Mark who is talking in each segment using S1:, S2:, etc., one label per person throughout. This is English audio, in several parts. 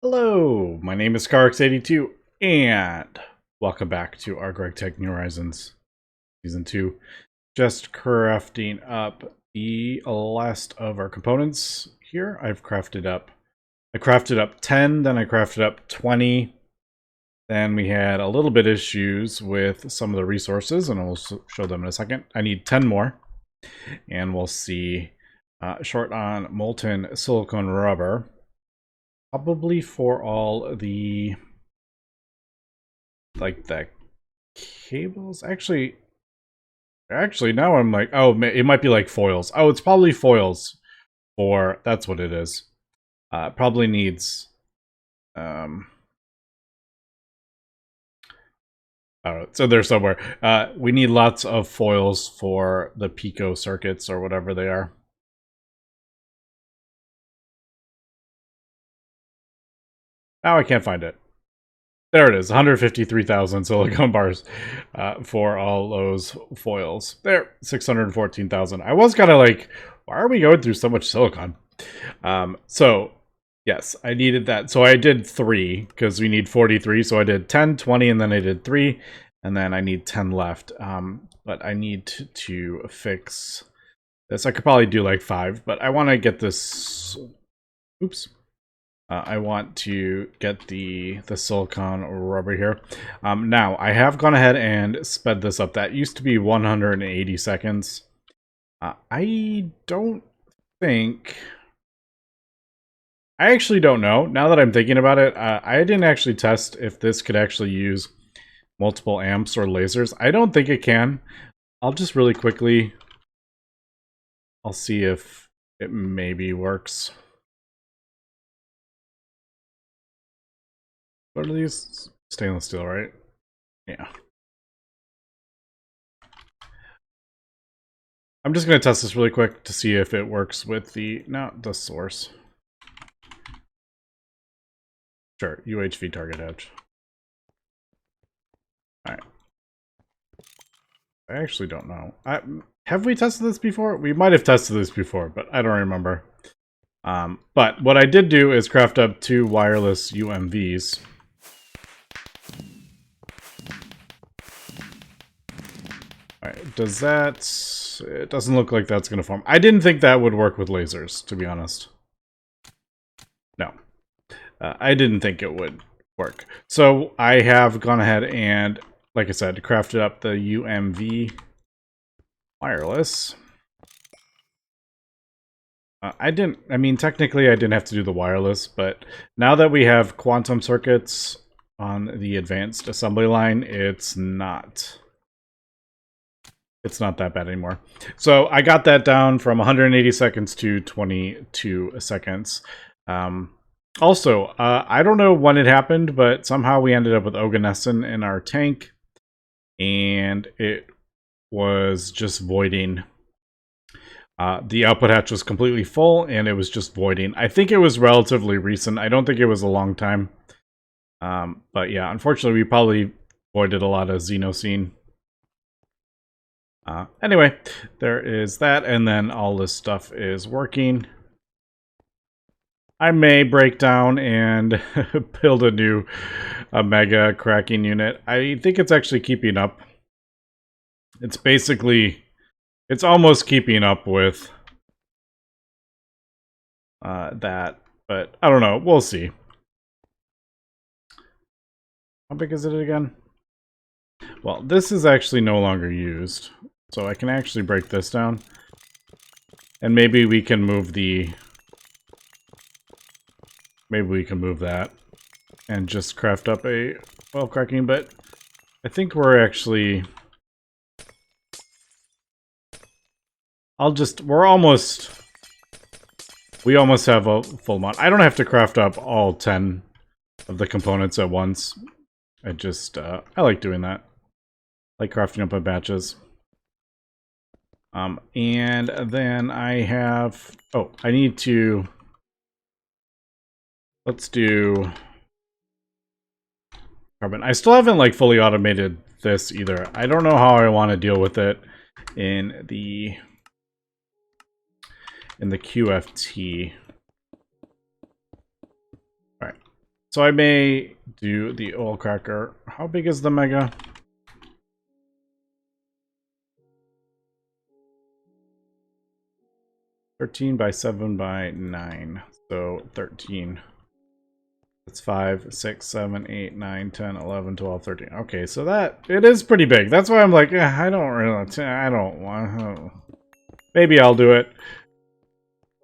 S1: Hello, my name is Carx82, and welcome back to our GregTech New Horizons Season 2. Just crafting up the last of our components here. I crafted up 10, then I crafted up 20. Then we had a little bit issues with some of the resources, and I'll show them in a second. I need 10 more, and we'll see. Short on molten silicone rubber. Probably for all the, like, the cables. Actually, now I'm like, oh, it might be like foils. Oh, it's probably foils for, that's what it is. Probably needs, oh, so they're somewhere. We need lots of foils for the Pico circuits or whatever they are. Now I can't find it. There it is, 153,000 silicone bars for all those foils. There, 614,000. I was kind of like, why are we going through so much silicone? So, yes, I needed that. So I did 3, because we need 43. So I did 10, 20, and then I did 3. And then I need 10 left. But I need to fix this. I could probably do like 5, but I want to get this... Oops. I want to get the silicone rubber here. Now, I have gone ahead and sped this up. That used to be 180 seconds. I don't think... I actually don't know. Now that I'm thinking about it, I didn't actually test if this could actually use multiple amps or lasers. I don't think it can. I'll just really quickly... I'll see if it maybe works. What are these? Stainless steel, right? Yeah. I'm just going to test this really quick to see if it works with the source. Sure, UHV target edge. Alright. I actually don't know. Have we tested this before? We might have tested this before, but I don't remember. But what I did do is craft up 2 wireless UMVs. Alright, does that... It doesn't look like that's going to form. I didn't think that would work with lasers, to be honest. No. I didn't think it would work. So I have gone ahead and, like I said, crafted up the UMV wireless. I mean, technically I didn't have to do the wireless, but now that we have quantum circuits on the advanced assembly line, it's not that bad anymore. So I got that down from 180 seconds to 22 seconds. Also, I don't know when it happened, but somehow we ended up with oganescent in our tank, and it was just voiding. The output hatch was completely full, and it was just voiding. I think it was relatively recent. I don't think it was a long time. But yeah, unfortunately, we probably voided a lot of Xenosine. Anyway, there is that, and then all this stuff is working. I may break down and build a mega cracking unit. I think it's actually keeping up. It's basically, it's almost keeping up with that, but I don't know. We'll see. How big is it again? Well, this is actually no longer used, so I can actually break this down. And maybe we can move the... Maybe we can move that and just craft up a well cracking, but I think we're actually... We almost have a full amount. I don't have to craft up all 10 of the components at once. I just, I like doing that. I like crafting up in batches. And then I have... Oh, I need to... Let's do carbon. I still haven't like fully automated this either. I don't know how I want to deal with it in the QFT. All right. So I may do the oil cracker. How big is the mega? $13 by 7 by 9. So 13. That's 5, 6, 7, 8, 9, 10, 11, 12, 13. Okay, so that it is pretty big. That's why I'm like, I don't want. Maybe I'll do it.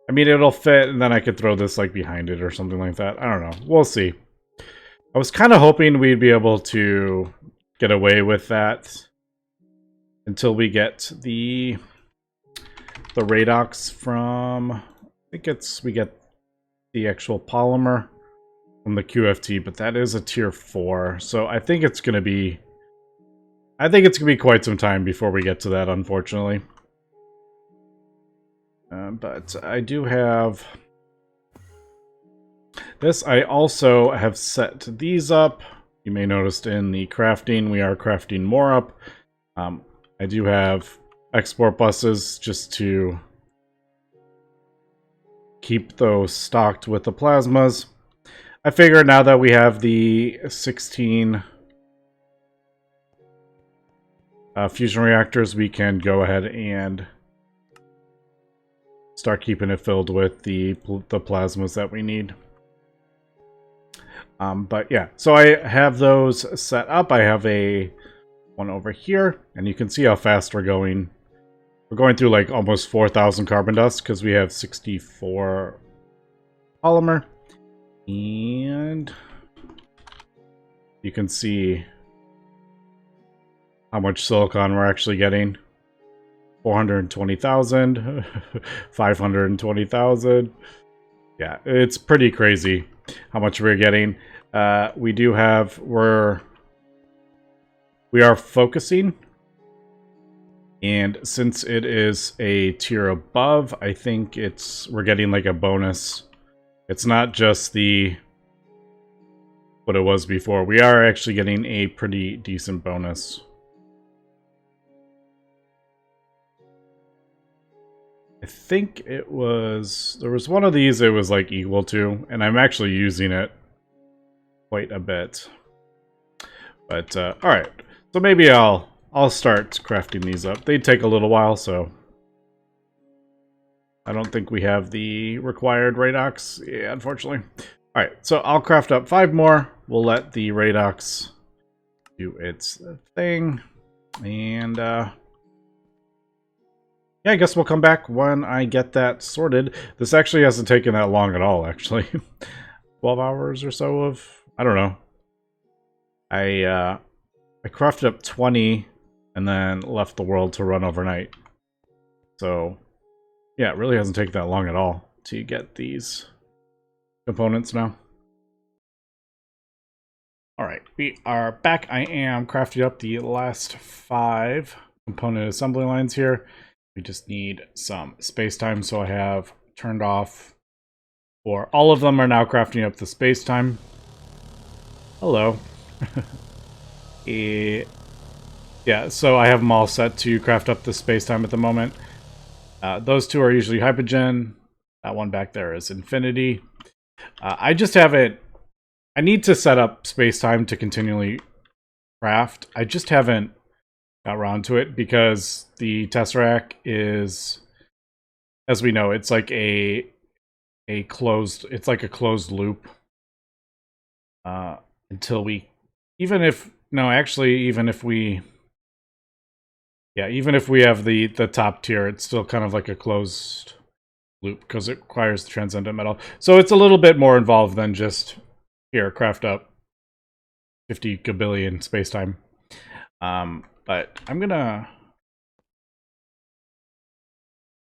S1: I mean, it'll fit, and then I could throw this like behind it or something like that. I don't know. We'll see. I was kind of hoping we'd be able to get away with that until we get the Radox from. I think we get the actual polymer from the QFT, but that is a tier 4, so I think it's gonna be quite some time before we get to that, unfortunately. But I do have this. I also have set these up. You may notice in the crafting, we are crafting more up. I do have export buses just to keep those stocked with the plasmas. I figured now that we have the 16 fusion reactors, we can go ahead and start keeping it filled with the plasmas that we need. But yeah, so I have those set up. I have one over here, and you can see how fast we're going. We're going through like almost 4,000 carbon dust because we have 64 polymer. And you can see how much silicon we're actually getting. 420,000, 520,000. Yeah, it's pretty crazy how much we're getting. We are focusing, and since it is a tier above, I think we're getting like a bonus. It's not just what it was before. We are actually getting a pretty decent bonus. I think there was one of these it was like equal to, and I'm actually using it quite a bit. But alright, so maybe I'll start crafting these up. They take a little while, so I don't think we have the required Radox, yeah, unfortunately. Alright, so I'll craft up 5 more. We'll let the Radox do its thing. And, yeah, I guess we'll come back when I get that sorted. This actually hasn't taken that long at all, actually. 12 hours or so of... I don't know. I crafted up 20 and then left the world to run overnight. So... yeah, it really hasn't taken that long at all to get these components now. Alright, we are back. I am crafting up the last 5 component assembly lines here. We just need some space-time, so I have turned off, or all of them are now crafting up the space-time. Hello. Yeah, so I have them all set to craft up the space-time at the moment. Those 2 are usually Hypogen. That one back there is Infinity. I just haven't... I need to set up space-time to continually craft. I just haven't got around to it because the Tesseract is, as we know, it's like a closed... it's like a closed loop. Until we... even if... no, actually, even if we... yeah, even if we have the top tier, it's still kind of like a closed loop because it requires the transcendent metal. So it's a little bit more involved than just, here, craft up 50 gabillion space-time. But I'm gonna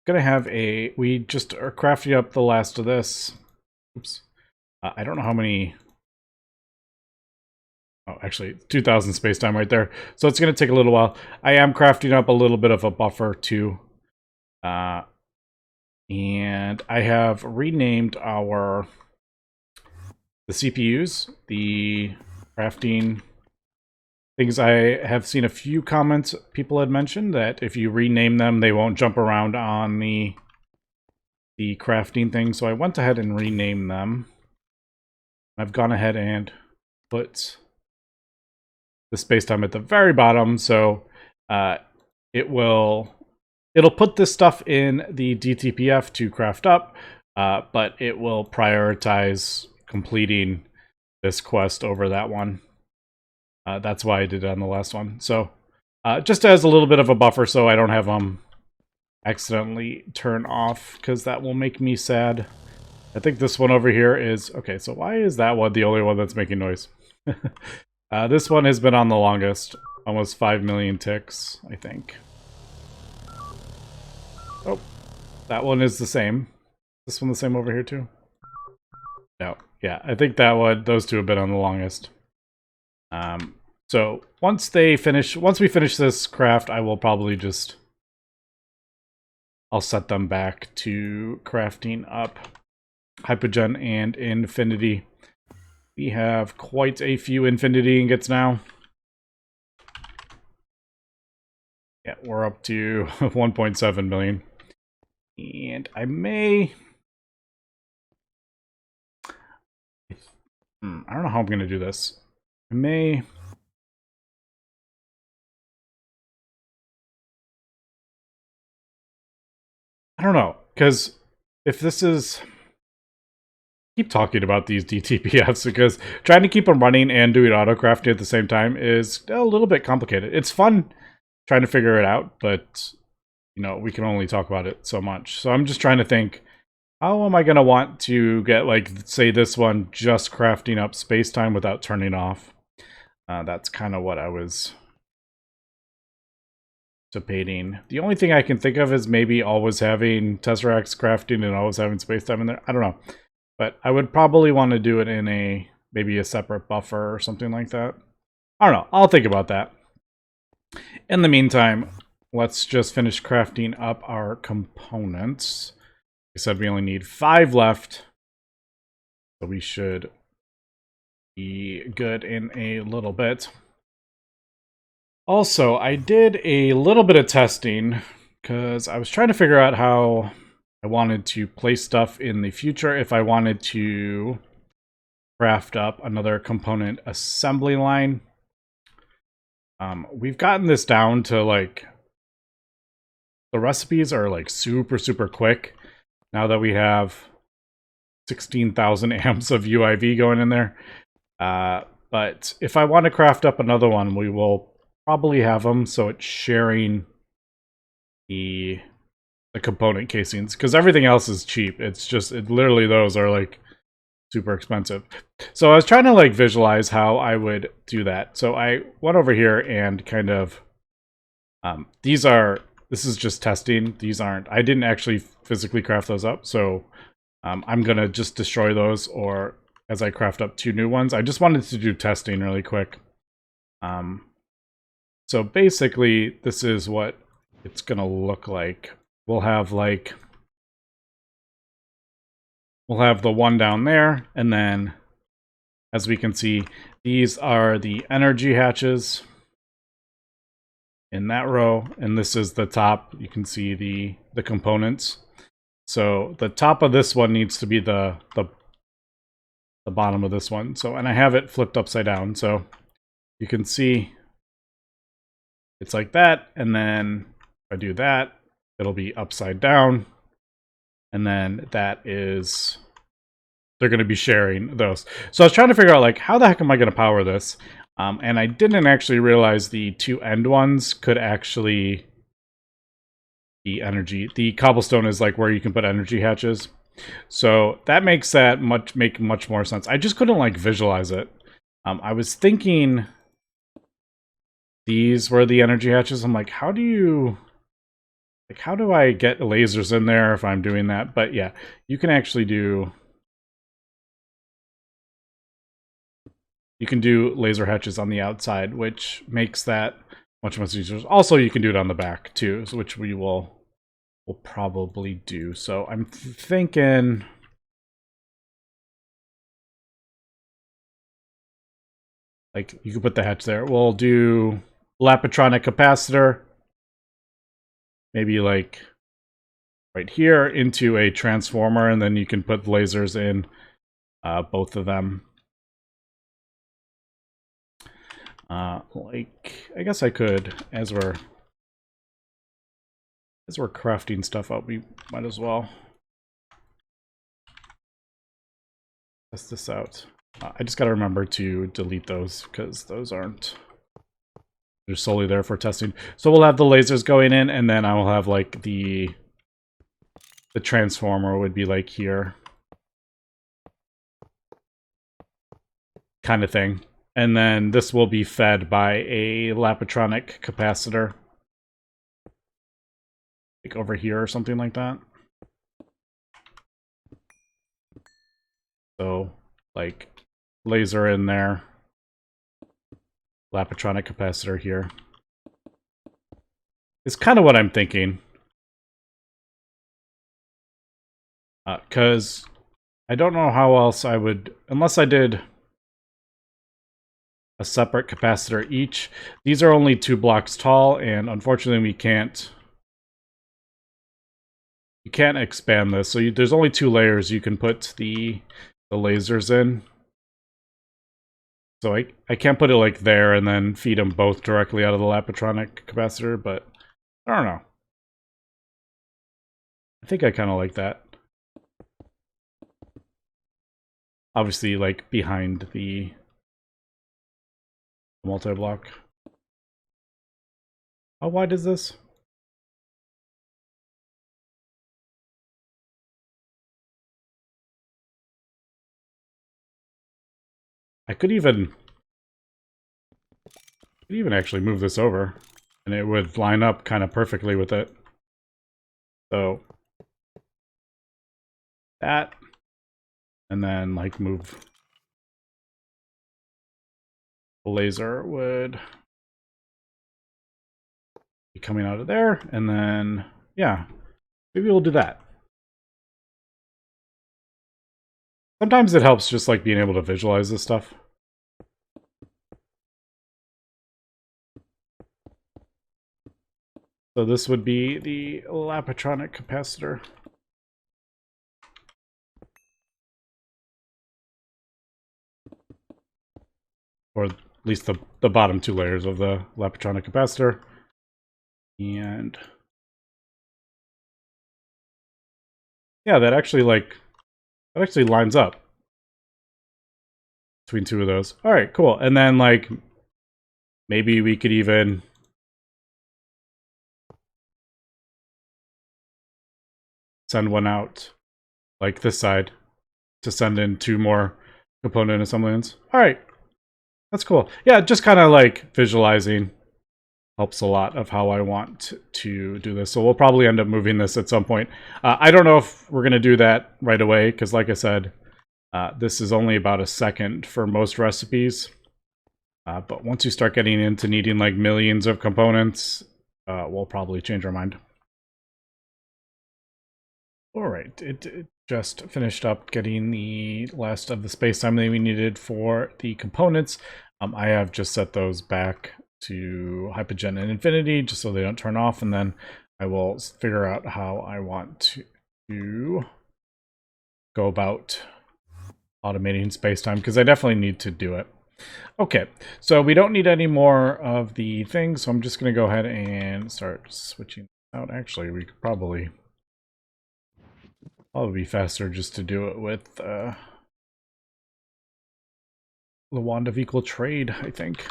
S1: have we just are crafting up the last of this. Oops. I don't know how many... oh, actually, 2,000 space-time right there. So it's going to take a little while. I am crafting up a little bit of a buffer, too. And I have renamed the CPUs, the crafting things. I have seen a few comments people had mentioned that if you rename them, they won't jump around on the crafting thing. So I went ahead and renamed them. I've gone ahead and put the spacetime at the very bottom, so it'll put this stuff in the DTPF to craft up, but it will prioritize completing this quest over that one. That's why I did it on the last one. So just as a little bit of a buffer so I don't have them accidentally turn off, because that will make me sad. I think this one over here is... Okay, so why is that one the only one that's making noise? This one has been on the longest. Almost 5 million ticks, I think. Oh, that one is the same. This one the same over here too? No, yeah, I think that one, those two have been on the longest. So once we finish this craft, I will probably just... I'll set them back to crafting up Hypogen and Infinity. We have quite a few Infinity ingots now. Yeah, we're up to 1.7 million. And I may... I don't know how I'm going to do this. I may... I don't know, because if this is... keep talking about these DTPFs, because trying to keep them running and doing auto-crafting at the same time is a little bit complicated. It's fun trying to figure it out, but, you know, we can only talk about it so much. So I'm just trying to think, how am I going to want to get, like, say this one just crafting up space-time without turning off? That's kind of what I was debating. The only thing I can think of is maybe always having Tesseracts crafting and always having space-time in there. I don't know. But I would probably want to do it in maybe a separate buffer or something like that. I don't know. I'll think about that. In the meantime, let's just finish crafting up our components. I said we only need 5 left. So we should be good in a little bit. Also, I did a little bit of testing because I was trying to figure out how I wanted to place stuff in the future if I wanted to craft up another component assembly line. We've gotten this down to, like, the recipes are like super quick now that we have 16,000 amps of UIV going in there. But if I want to craft up another one, we will probably have them so it's sharing the component casings, because everything else is cheap. It's just literally those are like super expensive. So I was trying to like visualize how I would do that. So I went over here and kind of this is just testing. These aren't, I didn't actually physically craft those up, so I'm gonna just destroy those, or as I craft up 2 new ones. I just wanted to do testing really quick. So basically this is what it's gonna look like. We'll have the one down there, and then as we can see, these are the energy hatches in that row, and this is the top. You can see the components. So the top of this one needs to be the bottom of this one. So, and I have it flipped upside down, so you can see it's like that, and then if I do that, it'll be upside down, and then that is, they're going to be sharing those. So I was trying to figure out, like, how the heck am I going to power this? And I didn't actually realize the 2 end ones could actually be energy. The cobblestone is like where you can put energy hatches. So that makes that make much more sense. I just couldn't like visualize it. I was thinking these were the energy hatches. I'm like, how do I get lasers in there if I'm doing that? But yeah, you can actually do... You can do laser hatches on the outside, which makes that much easier. Also, you can do it on the back too, which we will probably do. So I'm thinking... like, you can put the hatch there. We'll do Lapitronic capacitor. Maybe like right here into a transformer, and then you can put lasers in both of them. Like, I guess I could, as we're crafting stuff up, we might as well test this out. I just gotta remember to delete those, because those aren't... They're solely there for testing. So we'll have the lasers going in, and then I will have, like, the transformer would be, like, here. Kind of thing. And then this will be fed by a Lapatronic capacitor. Like over here or something like that. So, like, laser in there. Lapatronic capacitor here. It's kind of what I'm thinking. Because I don't know how else I would... Unless I did a separate capacitor each. These are only 2 blocks tall, and unfortunately we can't... You can't expand this, so there's only 2 layers you can put the lasers in. So I can't put it like there and then feed them both directly out of the Lapatronic capacitor, but I don't know. I think I kind of like that. Obviously, like, behind the multi-block. How wide is this? I could even actually move this over, and it would line up kind of perfectly with it. So that, and then like move the laser would be coming out of there, and then yeah, maybe we'll do that. Sometimes it helps just like being able to visualize this stuff. So this would be the Lapatronic capacitor. Or at least the bottom 2 layers of the Lapatronic capacitor. And yeah, that actually lines up between 2 of those. All right, cool. And then like maybe we could even send one out like this side to send in 2 more component assemblies. All right, that's cool. Yeah, just kind of like visualizing helps a lot of how I want to do this. So we'll probably end up moving this at some point. I don't know if we're going to do that right away, because like I said, this is only about a second for most recipes. But once you start getting into needing like millions of components, we'll probably change our mind. All right, it just finished up getting the last of the space-time that we needed for the components. I have just set those back to hypogen and infinity just so they don't turn off, and then I will figure out how I want to go about automating space-time, because I definitely need to do it. Okay, so we don't need any more of the things, so I'm just going to go ahead and start switching out. Actually, we could probably be faster just to do it with the wand of equal trade, I think.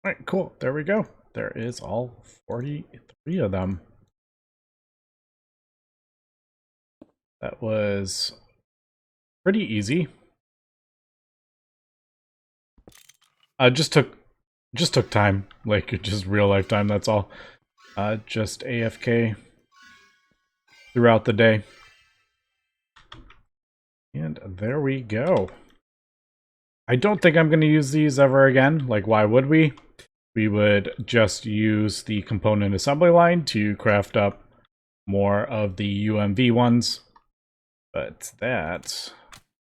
S1: All right, cool. There we go. There is all 43 of them. That was pretty easy. Just took time, like just real life time. That's all. Just AFK throughout the day. And there we go. I don't think I'm going to use these ever again. Like, why would we? We would just use the component assembly line to craft up more of the UMV ones. But that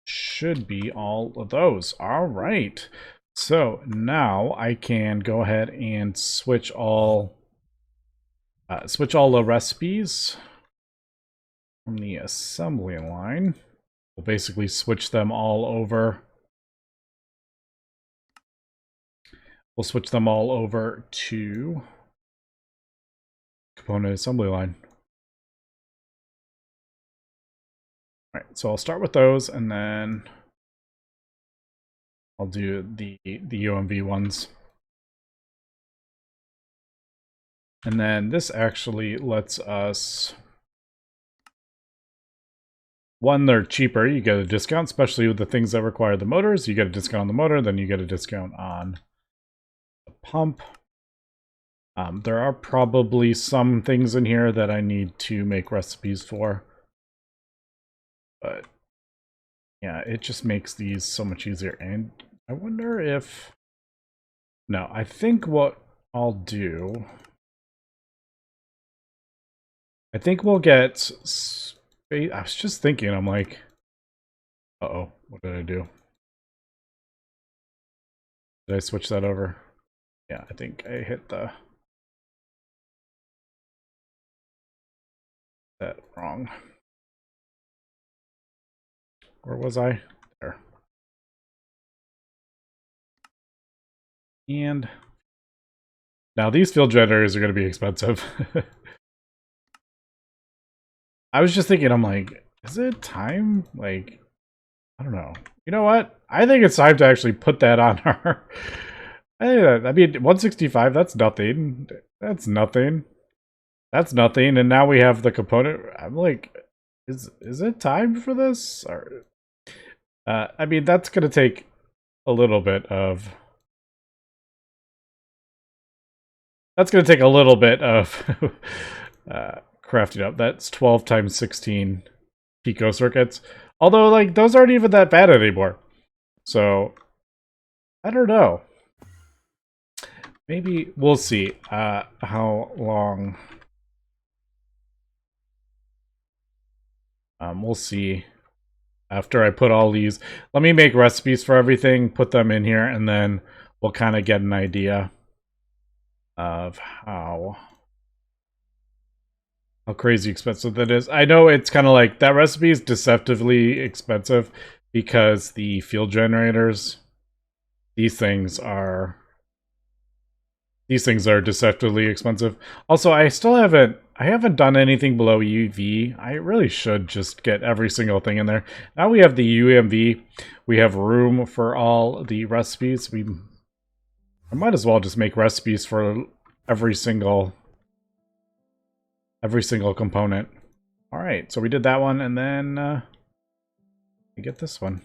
S1: should be all of those. All right. So now I can go ahead and switch all the recipes from the assembly line. We'll basically switch them all over we'll switch them all over to component assembly line. All right, so I'll start with those, and then I'll do the UMV ones. And then this actually lets us... One, they're cheaper. You get a discount, especially with the things that require the motors. You get a discount on the motor, then you get a discount on the pump. There are probably some things in here that I need to make recipes for. But yeah, it just makes these so much easier. And I wonder if... No, I think what I'll do... I think we'll get... I was just thinking, I'm like... Uh-oh, what did I do? Did I switch that over? Yeah, I think I hit that wrong. Where was I? There. And now these field generators are going to be expensive. I was just thinking, I'm like, is it time? Like, I don't know. You know what? I think it's time to actually put that on our... I mean, 165, that's nothing. That's nothing. That's nothing. And now we have the component. I'm like, is it time for this? Or, I mean, that's going to take a little bit of... That's going to take a little bit of... crafting up. That's 12 times 16 pico circuits. Although, like, those aren't even that bad anymore. So, I don't know. Maybe we'll see how long. We'll see after I put all these. Let me make recipes for everything, put them in here, and then we'll kind of get an idea of how crazy expensive that is. I know it's kind of like that recipe is deceptively expensive because the field generators, these things are deceptively expensive. Also, I haven't done anything below UV. I really should just get every single thing in there. Now we have the UMV. We have room for all the recipes. I might as well just make recipes for every single component. All right, so we did that one, and then we get this one.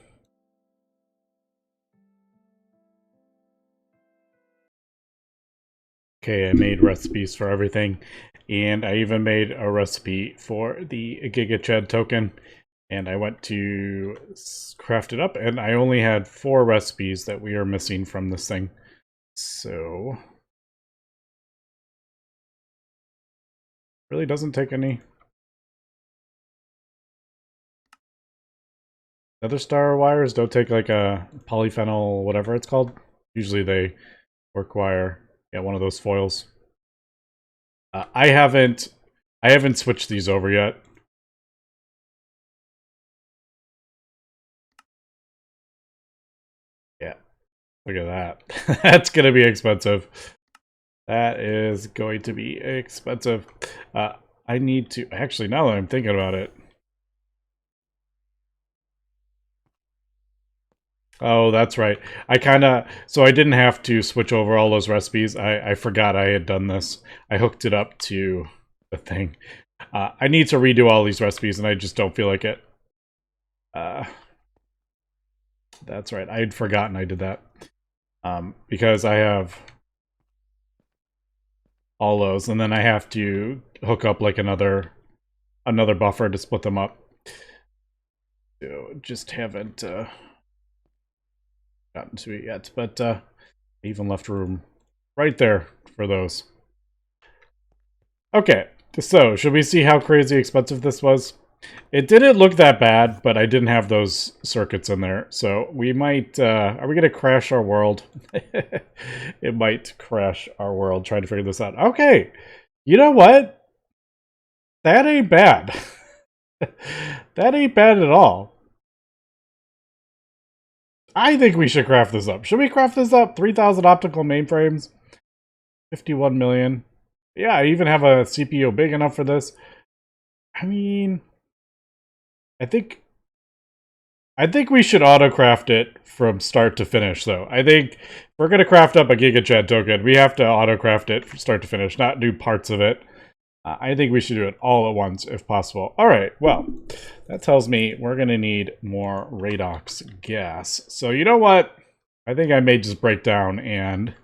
S1: Okay, I made recipes for everything, and I even made a recipe for the GigaChed token, and I went to craft it up, and I only had 4 recipes that we are missing from this thing. So... really doesn't take any. Other star wires don't take like a polyphenol, whatever it's called. Usually they require one of those foils. I haven't switched these over yet. Yeah, look at that. That's gonna be expensive. That is going to be expensive. I need to... Actually, now that I'm thinking about it... Oh, that's right. So I didn't have to switch over all those recipes. I forgot I had done this. I hooked it up to the thing. I need to redo all these recipes, and I just don't feel like it. That's right. I had forgotten I did that. Because I have... all those, and then I have to hook up like another buffer to split them up. So just haven't gotten to it yet, but I even left room right there for those. Okay, so should we see how crazy expensive this was? It didn't look that bad, but I didn't have those circuits in there, so we might... are we going to crash our world? It might crash our world trying to figure this out. Okay, you know what? That ain't bad. That ain't bad at all. I think we should craft this up. Should we craft this up? 3,000 optical mainframes, 51 million. Yeah, I even have a CPU big enough for this. I mean, I think we should auto-craft it from start to finish, though. I think if we're going to craft up a GigaChat token, we have to auto-craft it from start to finish, not do parts of it. I think we should do it all at once, if possible. All right, well, that tells me we're going to need more Radox gas. So you know what? I think I may just break down and...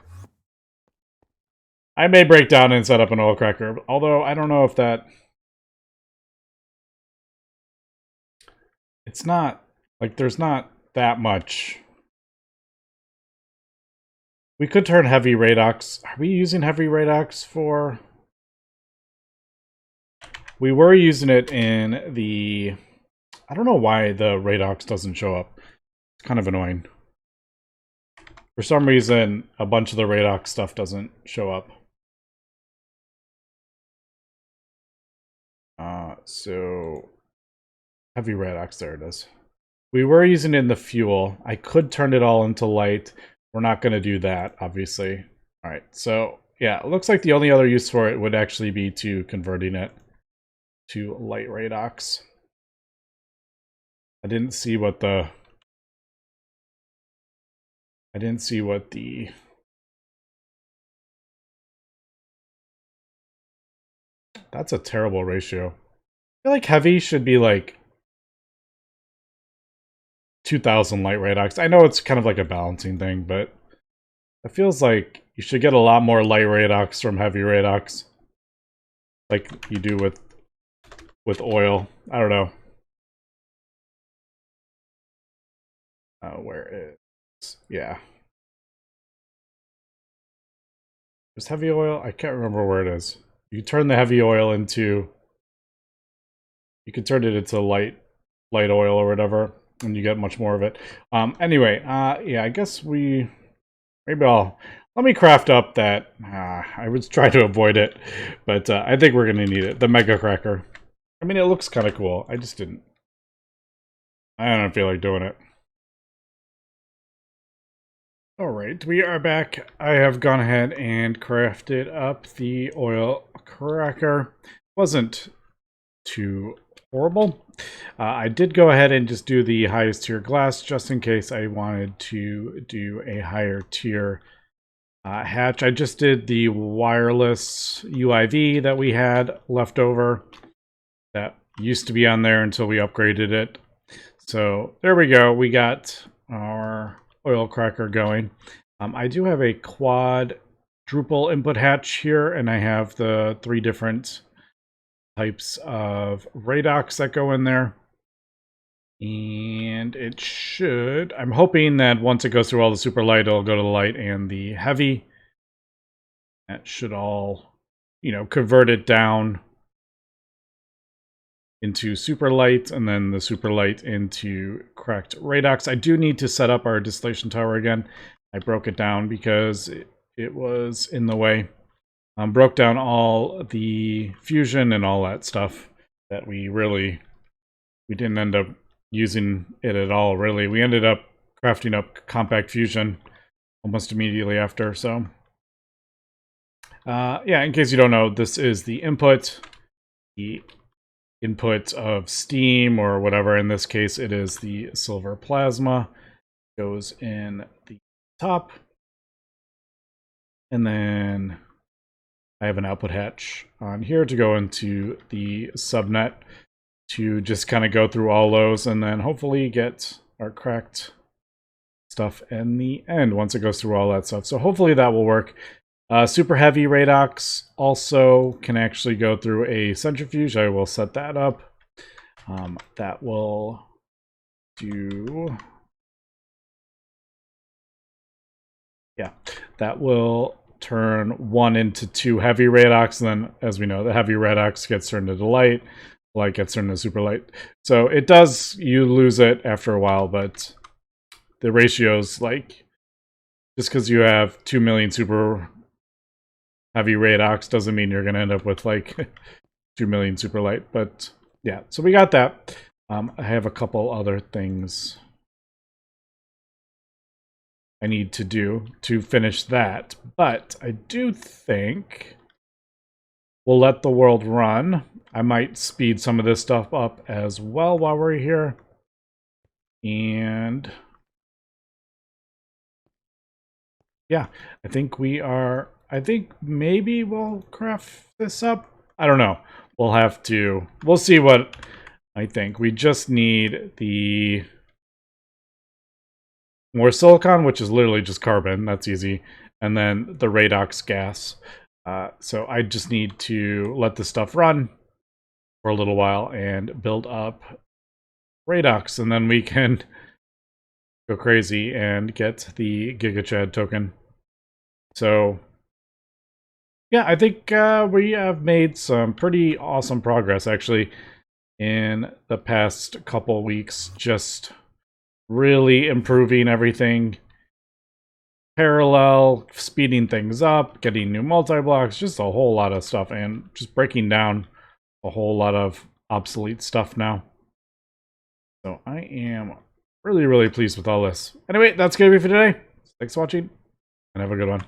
S1: I may break down and set up an oil cracker, although I don't know if that... It's not... Like, there's not that much. We could turn heavy Radox. Are we using heavy Radox for... We were using it in the... I don't know why the Radox doesn't show up. It's kind of annoying. For some reason, a bunch of the Radox stuff doesn't show up. So... Heavy Radox, there it is. We were using it in the fuel. I could turn it all into light. We're not going to do that, obviously. All right, so yeah, it looks like the only other use for it would actually be to converting it to light Radox. I didn't see what the... That's a terrible ratio. I feel like heavy should be like 2,000 light Radox. I know it's kind of like a balancing thing, but it feels like you should get a lot more light Radox from heavy Radox, like you do with oil. I don't know. Where is... Yeah. There's heavy oil? I can't remember where it is. You turn the heavy oil into... You can turn it into light oil or whatever, and you get much more of it. Anyway, yeah, I guess we... Maybe I'll... Let me craft up that... I would try to avoid it, but I think we're going to need it. The Mega Cracker. I mean, it looks kind of cool. I just didn't... I don't feel like doing it. Alright, we are back. I have gone ahead and crafted up the oil cracker. Wasn't too horrible. I did go ahead and just do the highest tier glass just in case I wanted to do a higher tier hatch. I just did the wireless UIV that we had left over that used to be on there until we upgraded it. So there we go. We got our oil cracker going. I do have a quadruple input hatch here, and I have the 3 different types of Radox that go in there. And it should... I'm hoping that once it goes through all the super light, it'll go to the light and the heavy. That should all, you know, convert it down into super light, and then the super light into cracked Radox. I do need to set up our distillation tower again. I broke it down because it was in the way. Broke down all the fusion and all that stuff that we didn't end up using it at all, really. We ended up crafting up compact fusion almost immediately after, so... yeah, in case you don't know, this is the input. The input of steam or whatever. In this case, it is the silver plasma. Goes in the top. And then I have an output hatch on here to go into the subnet to just kind of go through all those and then hopefully get our cracked stuff in the end once it goes through all that stuff. So hopefully that will work. Super heavy Radox also can actually go through a centrifuge. I will set that up. That will do... Yeah, that will turn 1 into 2 heavy Radox, and then, as we know, the heavy Radox gets turned into light gets turned into super light. So it does, you lose it after a while, but the ratios, like, just because you have 2 million super heavy Radox doesn't mean you're going to end up with, like, 2 million super light. But, yeah, so we got that. I have a couple other things I need to do to finish that. But I do think we'll let the world run. I might speed some of this stuff up as well while we're here. And yeah, I think maybe we'll craft this up. I don't know. We'll see what I think. We just need the more silicon, which is literally just carbon. That's easy. And then the Radox gas. So I just need to let this stuff run for a little while and build up Radox. And then we can go crazy and get the GigaChad token. So yeah, I think we have made some pretty awesome progress, actually, in the past couple weeks. Just really improving everything. Parallel, speeding things up, getting new multi-blocks, just a whole lot of stuff, and just breaking down a whole lot of obsolete stuff now. So I am really, really pleased with all this. Anyway, that's going to be for today. Thanks for watching, and have a good one.